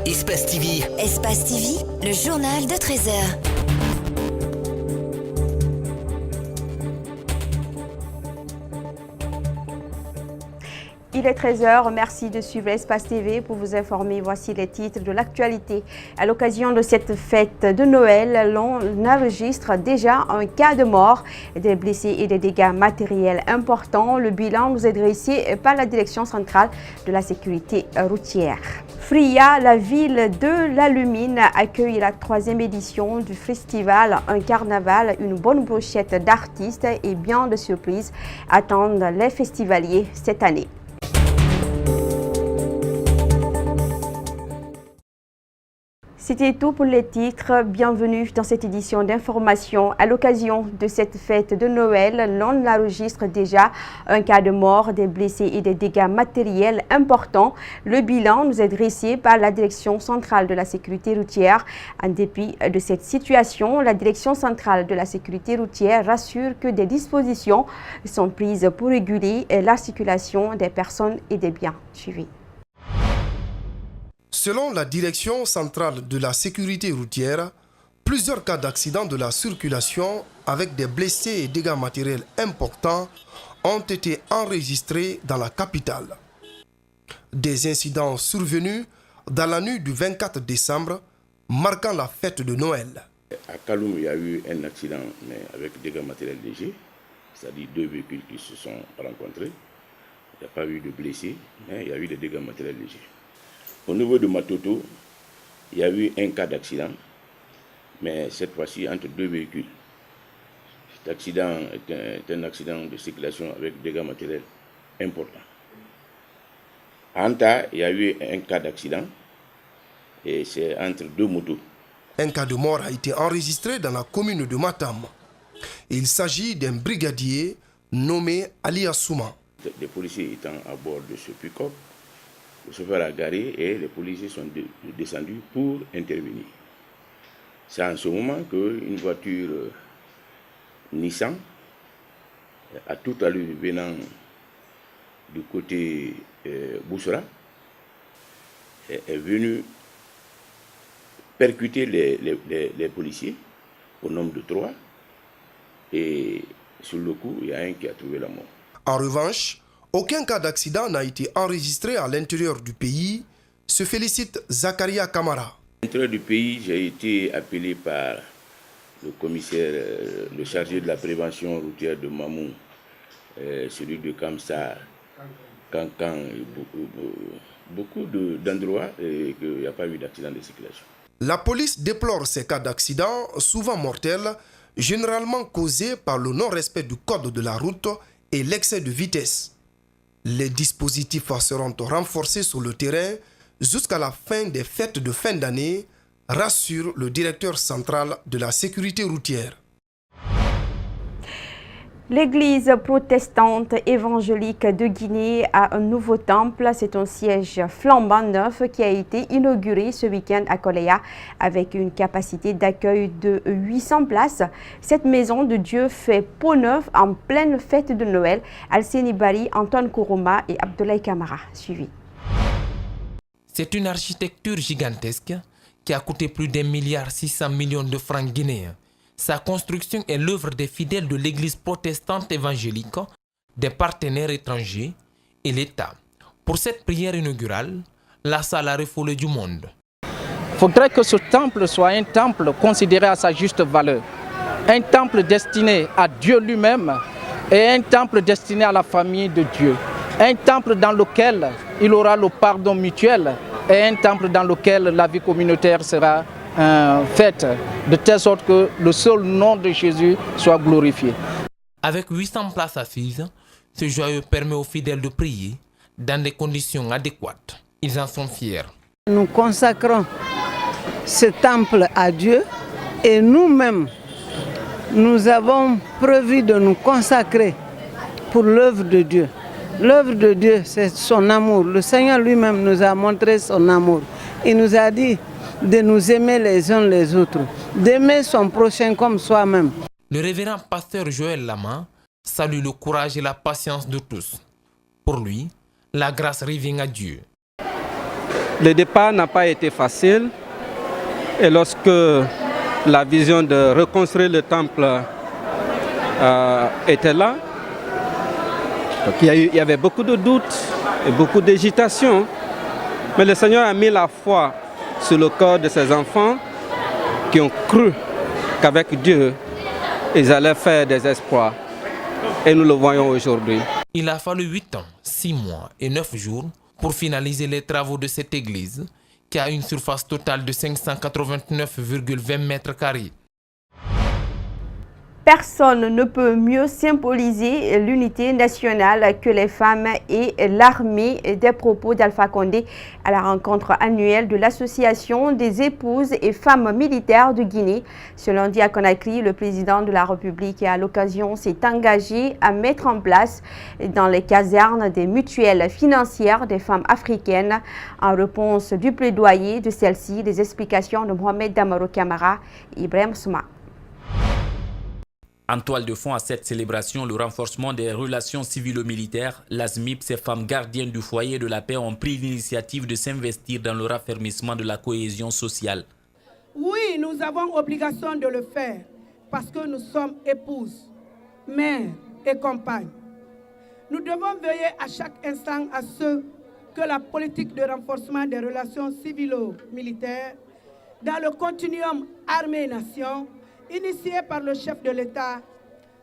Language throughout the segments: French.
Espace TV. Espace TV, le journal de 13h. Il est 13h, merci de suivre Espace TV pour vous informer. Voici les titres de l'actualité. À l'occasion de cette fête de Noël, l'on enregistre déjà un cas de mort, des blessés et des dégâts matériels importants. Le bilan nous est dressé par la Direction centrale de la sécurité routière. Fria, la ville de la Lumine, accueille la 3e édition du festival. Un carnaval, une bonne brochette d'artistes et bien de surprises attendent les festivaliers cette année. C'était tout pour les titres. Bienvenue dans cette édition d'information. À l'occasion de cette fête de Noël, l'on enregistre déjà un cas de mort, des blessés et des dégâts matériels importants. Le bilan nous est dressé par la Direction centrale de la sécurité routière. En dépit de cette situation, la Direction centrale de la sécurité routière rassure que des dispositions sont prises pour réguler la circulation des personnes et des biens. Suivis. Selon la Direction centrale de la sécurité routière, plusieurs cas d'accidents de la circulation avec des blessés et dégâts matériels importants ont été enregistrés dans la capitale. Des incidents survenus dans la nuit du 24 décembre, marquant la fête de Noël. À Kaloum, il y a eu un accident mais avec dégâts matériels légers, c'est-à-dire 2 véhicules qui se sont rencontrés. Il n'y a pas eu de blessés, mais il y a eu des dégâts matériels légers. Au niveau de Matoto, il y a eu un cas d'accident, mais cette fois-ci entre 2 véhicules. Cet accident est un accident de circulation avec dégâts matériels importants. À Anta, il y a eu un cas d'accident, et c'est entre 2 motos. Un cas de mort a été enregistré dans la commune de Matam. Il s'agit d'un brigadier nommé Ali Assouma. Des policiers étant à bord de ce pick-up, le chauffeur a garé et les policiers sont descendus pour intervenir. C'est en ce moment qu'une voiture Nissan, à toute allure venant du côté Boussra, est venue percuter les policiers au nombre de 3. Et sur le coup, il y a un qui a trouvé la mort. En revanche, aucun cas d'accident n'a été enregistré à l'intérieur du pays, se félicite Zakaria Kamara. À l'intérieur du pays, j'ai été appelé par le commissaire, le chargé de la prévention routière de Mamou, celui de Kamsar, Kankan, beaucoup d'endroits et qu'il n'y a pas eu d'accident de circulation. La police déplore ces cas d'accident, souvent mortels, généralement causés par le non-respect du code de la route et l'excès de vitesse. Les dispositifs seront renforcés sur le terrain jusqu'à la fin des fêtes de fin d'année, rassure le directeur central de la sécurité routière. L'église protestante évangélique de Guinée a un nouveau temple. C'est un siège flambant neuf qui a été inauguré ce week-end à Koleya avec une capacité d'accueil de 800 places. Cette maison de Dieu fait peau neuve en pleine fête de Noël. Alceni Bari, Antoine Kourouma et Abdoulaye Kamara. Suivi. C'est une architecture gigantesque qui a coûté plus d'1,6 milliard de francs guinéens. Sa construction est l'œuvre des fidèles de l'église protestante évangélique, des partenaires étrangers et l'État. Pour cette prière inaugurale, la salle a refoulé du monde. Il faudrait que ce temple soit un temple considéré à sa juste valeur. Un temple destiné à Dieu lui-même et un temple destiné à la famille de Dieu. Un temple dans lequel il aura le pardon mutuel et un temple dans lequel la vie communautaire sera faite de telle sorte que le seul nom de Jésus soit glorifié. Avec 800 places assises, ce joyau permet aux fidèles de prier dans des conditions adéquates. Ils en sont fiers. Nous consacrons ce temple à Dieu et nous-mêmes, nous avons prévu de nous consacrer pour l'œuvre de Dieu. L'œuvre de Dieu, c'est son amour. Le Seigneur lui-même nous a montré son amour. Il nous a dit de nous aimer les uns les autres, d'aimer son prochain comme soi-même. Le révérend pasteur Joël Lama salue le courage et la patience de tous. Pour lui, la grâce revient à Dieu. Le départ n'a pas été facile et lorsque la vision de reconstruire le temple était là, donc il y avait beaucoup de doutes et beaucoup d'hésitation. Mais le Seigneur a mis la foi sur le corps de ses enfants qui ont cru qu'avec Dieu, ils allaient faire des exploits. Et nous le voyons aujourd'hui. Il a fallu 8 ans, 6 mois et 9 jours pour finaliser les travaux de cette église qui a une surface totale de 589,20 mètres carrés. Personne ne peut mieux symboliser l'unité nationale que les femmes et l'armée, des propos d'Alpha Condé à la rencontre annuelle de l'Association des épouses et femmes militaires de Guinée. Ce lundi à Conakry, le président de la République à l'occasion s'est engagé à mettre en place dans les casernes des mutuelles financières des femmes africaines. En réponse du plaidoyer de celle-ci, des explications de Mohamed Damaro Camara et Ibrahim Souma. En toile de fond à cette célébration, le renforcement des relations civilo-militaires, l'ASMIP, ces femmes gardiennes du foyer de la paix ont pris l'initiative de s'investir dans le raffermissement de la cohésion sociale. Oui, nous avons obligation de le faire parce que nous sommes épouses, mères et compagnes. Nous devons veiller à chaque instant à ce que la politique de renforcement des relations civilo-militaires dans le continuum armée-nation initiés par le chef de l'État,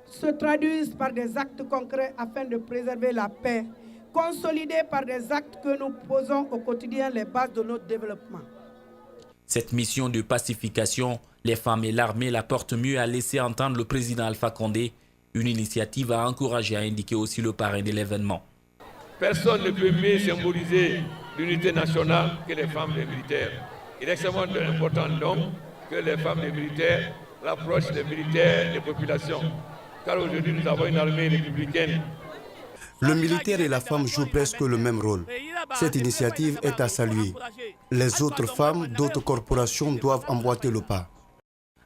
se traduisent par des actes concrets afin de préserver la paix, consolidés par des actes que nous posons au quotidien les bases de notre développement. Cette mission de pacification, les femmes et l'armée la portent mieux à laisser entendre le président Alpha Condé, une initiative à encourager, a indiqué aussi le parrain de l'événement. Personne ne peut mieux symboliser l'unité nationale que les femmes des militaires. Il est extrêmement important donc que les femmes des militaires rapproche des militaires des populations. Car aujourd'hui, nous avons une armée républicaine. Le militaire et la femme jouent presque le même rôle. Cette initiative est à saluer. Les autres femmes d'autres corporations doivent emboîter le pas.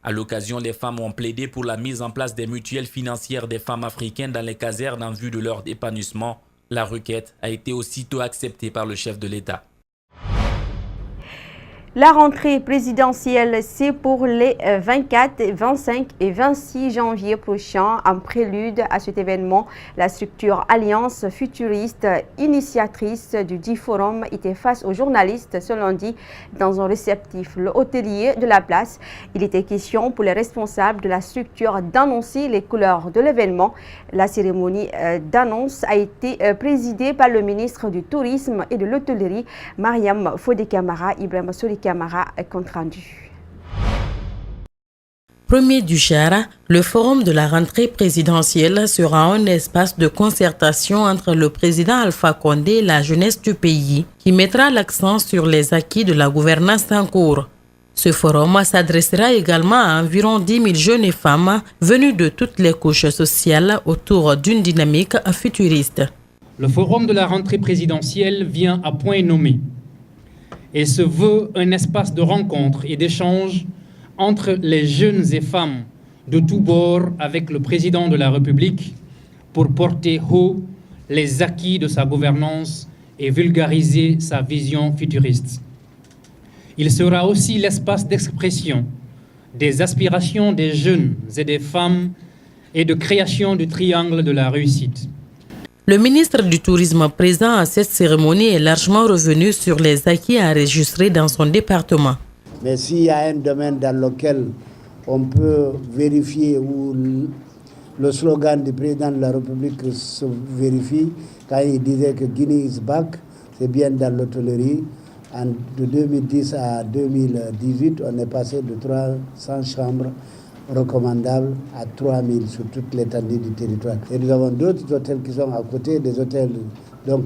À l'occasion, les femmes ont plaidé pour la mise en place des mutuelles financières des femmes africaines dans les casernes en vue de leur épanouissement. La requête a été aussitôt acceptée par le chef de l'État. La rentrée présidentielle, c'est pour les 24, 25 et 26 janvier prochains. En prélude à cet événement, la structure Alliance Futuriste, initiatrice du dit forum, était face aux journalistes ce lundi dans un réceptif, le hôtelier de la place. Il était question pour les responsables de la structure d'annoncer les couleurs de l'événement. La cérémonie d'annonce a été présidée par le ministre du Tourisme et de l'Hôtellerie, Mariam Fodé Camara. Ibrahim Camara compte rendu. Premier du Chara, le forum de la rentrée présidentielle sera un espace de concertation entre le président Alpha Condé et la jeunesse du pays, qui mettra l'accent sur les acquis de la gouvernance en cours. Ce forum s'adressera également à environ 10 000 jeunes et femmes venus de toutes les couches sociales autour d'une dynamique futuriste. Le forum de la rentrée présidentielle vient à point nommé et se veut un espace de rencontre et d'échange entre les jeunes et femmes de tous bords avec le président de la République pour porter haut les acquis de sa gouvernance et vulgariser sa vision futuriste. Il sera aussi l'espace d'expression des aspirations des jeunes et des femmes et de création du triangle de la réussite. Le ministre du Tourisme présent à cette cérémonie est largement revenu sur les acquis enregistrés dans son département. Mais s'il y a un domaine dans lequel on peut vérifier où le slogan du président de la République se vérifie, quand il disait que Guinée is back, c'est bien dans l'hôtellerie. De 2010 à 2018, on est passé de 300 chambres recommandables à 3000 sur toute l'étendue du territoire. Et nous avons d'autres hôtels qui sont à côté des hôtels. Donc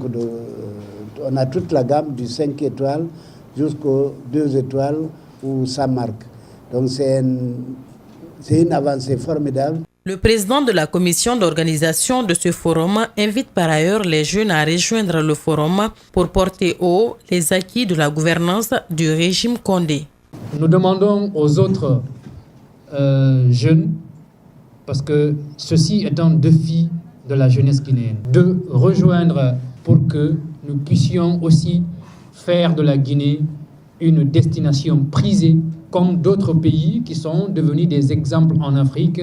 on a toute la gamme du 5 étoiles jusqu'aux 2 étoiles ou ça marque. Donc c'est une avancée formidable. Le président de la commission d'organisation de ce forum invite par ailleurs les jeunes à rejoindre le forum pour porter haut les acquis de la gouvernance du régime Condé. Nous demandons aux autres jeunes, parce que ceci est un défi de la jeunesse guinéenne, de rejoindre pour que nous puissions aussi faire de la Guinée une destination prisée, comme d'autres pays qui sont devenus des exemples en Afrique